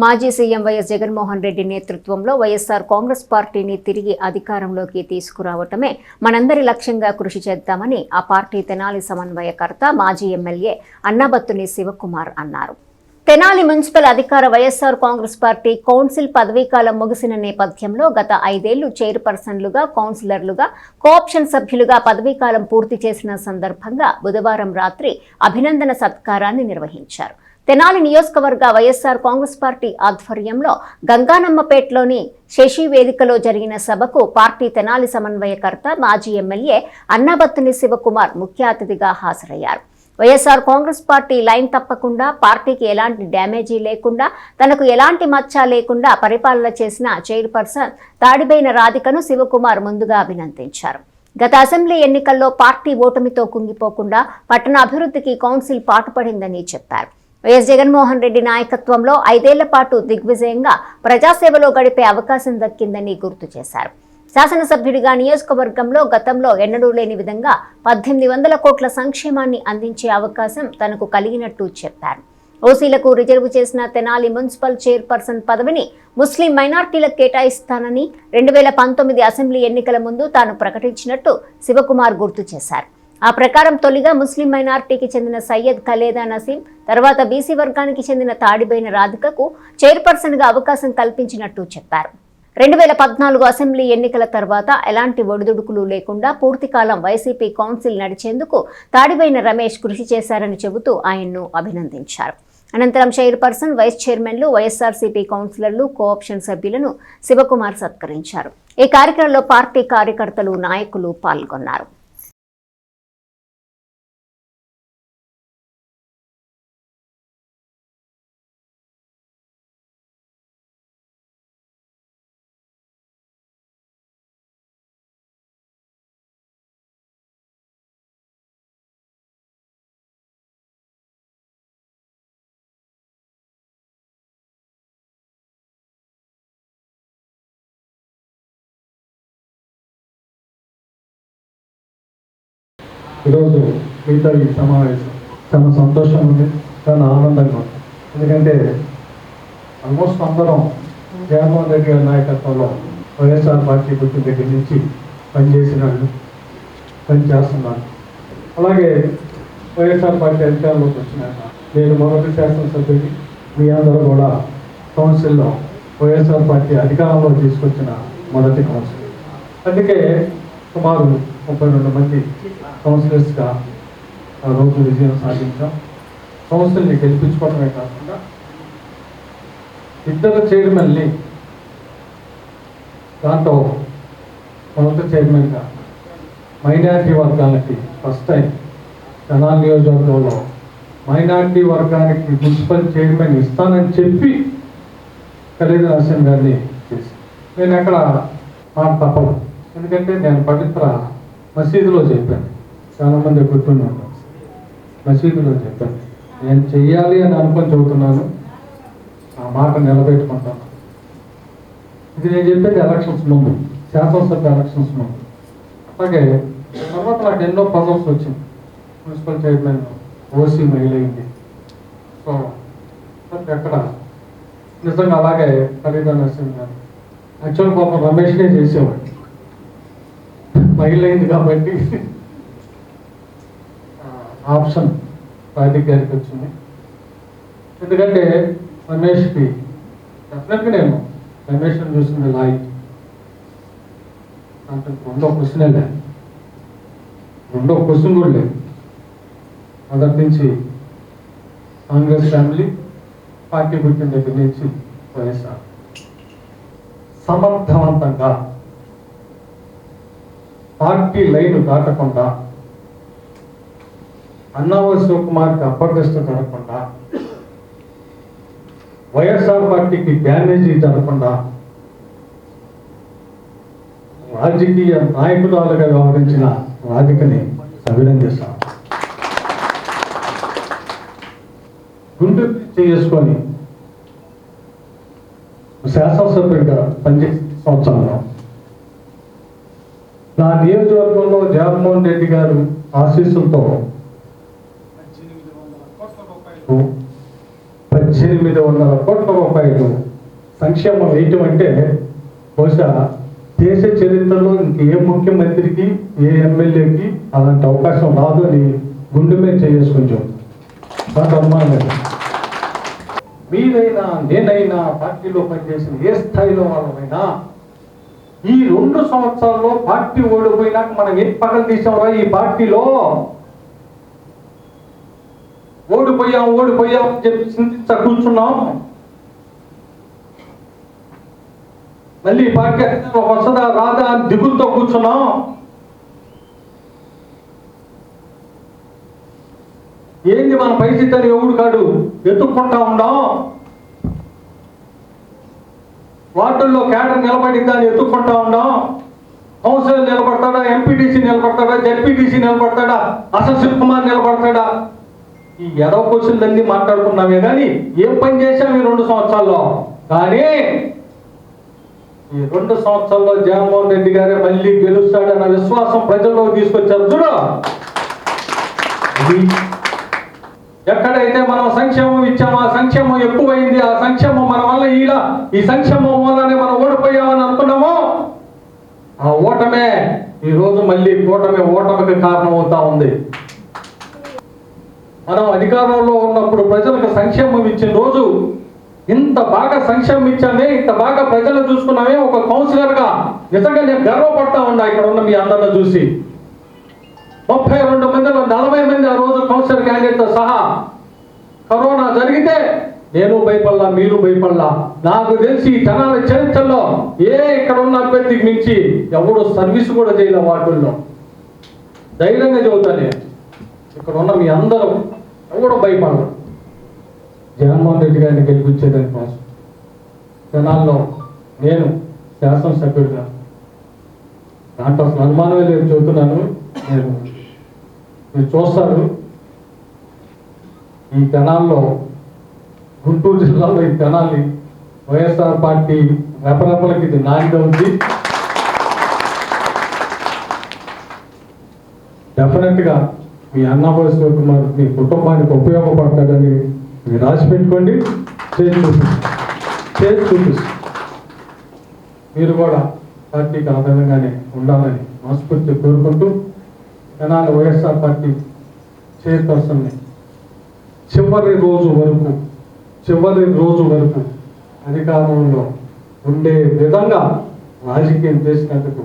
మాజీ CM YS Jaganmohan Reddy నేతృత్వంలో వైఎస్ఆర్ కాంగ్రెస్ పార్టీని తిరిగి అధికారంలోకి తీసుకురావటమే మనందరి లక్ష్యంగా కృషి చేద్దామని ఆ పార్టీ తెనాలి సమన్వయకర్త మాజీ ఎమ్మెల్యే అన్నాబత్తుని శివకుమార్ అన్నారు. తెనాలి మున్సిపల్ అధికార వైఎస్ఆర్ కాంగ్రెస్ పార్టీ కౌన్సిల్ పదవీకాలం ముగిసిన నేపథ్యంలో గత 5 ఏళ్లు చైర్పర్సన్లుగా, కౌన్సిలర్లుగా, కోఆప్షన్ సభ్యులుగా పదవీకాలం పూర్తి చేసిన సందర్భంగా బుధవారం రాత్రి అభినందన సత్కారాన్ని నిర్వహించారు. తెనాలి నియోజకవర్గ వైఎస్ఆర్ కాంగ్రెస్ పార్టీ ఆధ్వర్యంలో గంగానమ్మపేటలోని శశి వేదికలో జరిగిన సభకు పార్టీ తెనాలి సమన్వయకర్త మాజీ ఎమ్మెల్యే అన్నాబత్తుని శివకుమార్ ముఖ్య అతిథిగా హాజరయ్యారు. వైఎస్ఆర్ కాంగ్రెస్ పార్టీ లైన్ తప్పకుండా, పార్టీకి ఎలాంటి డ్యామేజీ లేకుండా, తనకు ఎలాంటి మచ్చ లేకుండా పరిపాలన చేసిన చైర్పర్సన్ తాడిబోయిన రాధికను శివకుమార్ ముందుగా అభినందించారు. గత అసెంబ్లీ ఎన్నికల్లో పార్టీ ఓటమితో కుంగిపోకుండా పట్టణ అభివృద్ధికి కౌన్సిల్ పాటుపడిందని చెప్పారు. వైఎస్ జగన్మోహన్ రెడ్డి నాయకత్వంలో 5 ఏళ్ల పాటు దిగ్విజయంగా ప్రజాసేవలో గడిపే అవకాశం దక్కిందని గుర్తు చేశారు. శాసనసభ్యుడిగా నియోజకవర్గంలో గతంలో ఎన్నడూ లేని విధంగా 1800 కోట్ల సంక్షేమాన్ని అందించే అవకాశం తనకు కలిగినట్టు చెప్పారు. ఓసీలకు రిజర్వ్ చేసిన తెనాలి మున్సిపల్ చైర్పర్సన్ పదవిని ముస్లిం మైనార్టీలకు కేటాయిస్తానని 2019 అసెంబ్లీ ఎన్నికల ముందు తాను ప్రకటించినట్టు శివకుమార్ గుర్తు చేశారు. ఆ ప్రకారం తొలిగా ముస్లిం మైనార్టీకి చెందిన సయ్యద్ ఖలేదా నసీం, తర్వాత బీసీ వర్గానికి చెందిన తాడిబోయిన రాధికకు చైర్పర్సన్గా అవకాశం కల్పించినట్టు చెప్పారు. 2014 అసెంబ్లీ ఎన్నికల తర్వాత ఎలాంటి ఒడిదుడుకులు లేకుండా పూర్తికాలం వైసీపీ కౌన్సిల్ నడిచేందుకు తాడిబోయిన రమేష్ కృషి చేశారని చెబుతూ ఆయన్ను అభినందించారు. అనంతరం చైర్పర్సన్, వైస్ చైర్మన్లు, వైఎస్ఆర్సీపీ కౌన్సిలర్లు, కోఆప్షన్ సభ్యులను శివకుమార్ సత్కరించారు. ఈ కార్యక్రమంలో పార్టీ కార్యకర్తలు, నాయకులు పాల్గొన్నారు. ఈరోజు మీతో ఈ సమావేశం చాలా సంతోషం ఉంది, చాలా ఆనందంగా ఉంది. ఎందుకంటే ఆల్మోస్ట్ అందరం జగన్మోహన్ రెడ్డి గారి నాయకత్వంలో వైఎస్ఆర్ పార్టీ పుట్టిన దగ్గర నుంచి పనిచేస్తున్నాను. అలాగే వైఎస్ఆర్ పార్టీ అధికారంలోకి వచ్చినాక నేను మొదటి శాసనసభ్యుడి, మీ అందరూ కూడా కౌన్సిల్లో వైఎస్ఆర్ పార్టీ అధికారంలో తీసుకొచ్చిన మొదటి కౌన్సిల్. అందుకే సుమారు 32 మంది కౌన్సిలర్స్గా ఆ రోజు విజయం సాధించాం. కౌన్సిల్ని గెలిపించుకోవడమే కాకుండా 2 చైర్మన్ని, దాంట్లో మొదటి చైర్మన్గా మైనారిటీ వర్గాలకి ఫస్ట్ టైం తెనాలి నియోజకవర్గంలో మైనారిటీ వర్గానికి మున్సిపల్ చైర్మన్ ఇస్తానని చెప్పి ఖలీదా నసీం గారిని చేసి నేను ఎక్కడ మాట తప్పదు. ఎందుకంటే నేను పవిత్ర మసీదులో చెప్పాను, చాలామంది గుర్తుండి ఉంటాను, మసీదులో చెప్పాను. నేను చెయ్యాలి అని అనుకొని చెబుతున్నాను, ఆ మాట నిలబెట్టుకుంటాను. ఇది నేను చెప్పేది ఎలక్షన్స్ ముందు, శాసనసభ ఎలక్షన్స్ ముందు. అలాగే తర్వాత నాకు ఎన్నో పదవులు వచ్చింది. మున్సిపల్ చైర్మన్ ఓసీ మహిళ అయింది. సో ఎక్కడ నిజంగా అలాగే ఖలీదా నసీం గారు యాక్చువల్ పాపం రమేష్నే చేసేవాడు, మహిళ అయింది కాబట్టి ఆప్షన్ రాధిక గారికి వచ్చింది. ఎందుకంటే రమేష్కి డెఫినెట్గా నేను రమేష్ని చూసింది లాయక్ అంటే రెండో క్వశ్చనే లేదు, రెండో క్వశ్చన్ కూడా లేదు. మొదటి నుంచి కాంగ్రెస్ ఫ్యామిలీ, పార్టీ పుట్టిన దగ్గర నుంచి వైఎస్ఆర్ సమర్థవంతంగా పార్టీ లైన్ దాటకుండా, అన్నావతి శివకుమార్కి అప్రదిష్ట జరగకుండా, వైఎస్ఆర్ పార్టీకి డ్యామేజీ జరగకుండా రాజకీయ నాయకురాలుగా వ్యవహరించిన రాధికని అభినందిస్తాను. గుండె చేసుకొని శాసనసభ్యుడిగా పనిచేసే సంవత్సరంలో నా నియోజకవర్గంలో జగన్మోహన్ రెడ్డి గారు ఆశీస్సులతో 1800 18,500 కోట్ల రూపాయలు సంక్షేమం వేయటం అంటే బహుశా దేశ చరిత్రలో ఇంకే ముఖ్యమంత్రికి ఏ ఎమ్మెల్యేకి అలాంటి అవకాశం రాదు అని గుండె మీద చేసుకుంటాం. నాకు అనుమానం లేదు. మీరైనా నేనైనా పార్టీలో పనిచేసిన ఏ స్థాయిలో వాళ్ళమైనా ఈ 2 సంవత్సరాల్లో పార్టీ ఓడిపోయినాక మనం ఏం పగలు తీసాంరా ఈ పార్టీలో? ఓడిపోయాం అని చెప్పి చింతించ కూర్చున్నాం. మళ్ళీ పార్టీ వస్తుందా రాదా అని దిగులతో కూర్చున్నాం. ఏంది మన పరిస్థితి అని ఎవడు కాడు ఎత్తుక్కుంటా ఉన్నాం. వార్డుల్లో క్యాడర్ నిలబడిద్దాన్ని ఎత్తుక్కుంటా ఉన్నాం. కౌన్సిలర్ నిలబడతాడా, ఎంపీటీసీ నిలబడతాడా, జెడ్పీటీసీ నిలబడతాడా, అసలు కుమార్ నిలబడతాడా? ఈ ఎడవ క్వశ్చన్లన్నీ మాట్లాడుకున్నామే కానీ ఏం పని చేశాం ఈ 2 సంవత్సరాల్లో? కానీ ఈ 2 సంవత్సరాల్లో జగన్మోహన్ రెడ్డి గారే మళ్ళీ గెలుస్తాడన్న విశ్వాసం ప్రజల్లో తీసుకొచ్చారు చూడు. ఎక్కడైతే మనం సంక్షేమం ఇచ్చామో ఆ సంక్షేమం ఎక్కువైంది, ఆ సంక్షేమం మన వల్ల ఈ సంక్షేమం వల్లనే మనం ఓడిపోయామని అనుకున్నామో ఆ ఓటమే ఈ రోజు మళ్ళీ ఓటమికి కారణం అవుతా ఉంది. మనం అధికారంలో ఉన్నప్పుడు ప్రజలకు సంక్షేమం ఇచ్చిన రోజు ఇంత బాగా సంక్షేమం ఇచ్చామే, ఇంత బాగా ప్రజలు చూసుకున్నామే. ఒక కౌన్సిలర్ గా నిజంగా నేను గర్వపడతా ఉన్నా ఇక్కడ ఉన్న మీ అందరిని చూసి. 32 మందిలో 40 మంది ఆ రోజు కౌన్సిలర్ క్యాండిడేట్ తో సహా. కరోనా జరిగితే నేను భయపడలా, మీరు భయపడలా. నాకు తెలిసి తెనాలి చరిత్రలో ఇక్కడ ఉన్న అభ్యర్థికి మించి ఎవడు సర్వీస్ కూడా చేయలే వార్డుల్లో. ధైర్యంగా చెబుతానే ఇక్కడ ఉన్న మీ అందరూ ఎవడు భయపడరు. జగన్మోహన్ రెడ్డి గారిని గెలిపించేదాని కోసం తెనాల్లో నేను శాసనసభ్యుడిగా దాంట్లో అసలు అనుమానమే లేదు చెబుతున్నాను. మీరు చూస్తారు ఈ తెనాల్లో, గుంటూరు జిల్లాలో ఈ తెనాలి వైఎస్ఆర్ పార్టీ రెపరెపలకి ఇది నాంది ఉంది. డెఫినెట్గా మీ అన్నబాబు శివకుమార్ మీ కుటుంబానికి ఉపయోగపడతాడని మీరు రాసి పెట్టుకోండి. చేసి చూపిస్తుంది. మీరు కూడా పార్టీకి ఆధారంగానే ఉండాలని మనస్ఫూర్తి కోరుకుంటూ తెనాలి వైఎస్ఆర్ పార్టీ చైర్పర్సన్ని చివరి రోజు వరకు అధికారంలో ఉండే విధంగా రాజకీయం చేసినందుకు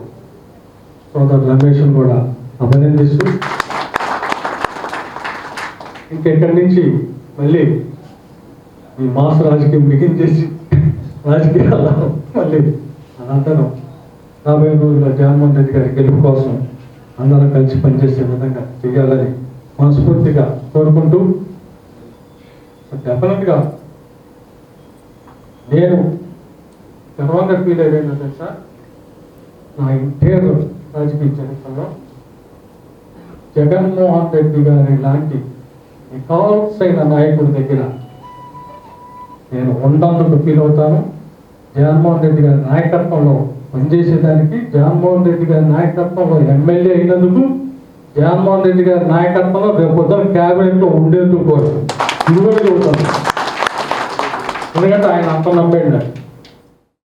సోదరు రమేష్ను కూడా అభినందిస్తూ ఇంకెక్కడి నుంచి మళ్ళీ ఈ మాస రాజకీయం బిగించేసి రాజకీయాల్లో మళ్ళీ అనంతరం రాబోయే రోజుల్లో జగన్మోహన్ రెడ్డి గారి గెలుపు కోసం అందరం కలిసి పనిచేసే విధంగా చేయాలని మనస్ఫూర్తిగా కోరుకుంటూ డెఫినెట్గా నేను గర్వంగా ఫీల్ అయ్యేది తెలుసా, నా ఇంటేర్ రాజకీయ చరిత్రలో జగన్మోహన్ రెడ్డి గారి లాంటి నిఖార్సైన నాయకుడి దగ్గర నేను ఉన్నందుకు ఫీల్ అవుతాను. జగన్మోహన్ రెడ్డి గారి నాయకత్వంలో పనిచేసేదానికి, జగన్మోహన్ రెడ్డి గారి నాయకత్వంలో ఎమ్మెల్యే అయినందుకు, జగన్మోహన్ రెడ్డి గారి నాయకత్వంలో రేపు పొద్దున క్యాబినెట్లో ఉండేందుకు కూడా ఇదిగోనే చెబుతాను. ఎందుకంటే ఆయన అంత నమ్మేయండి.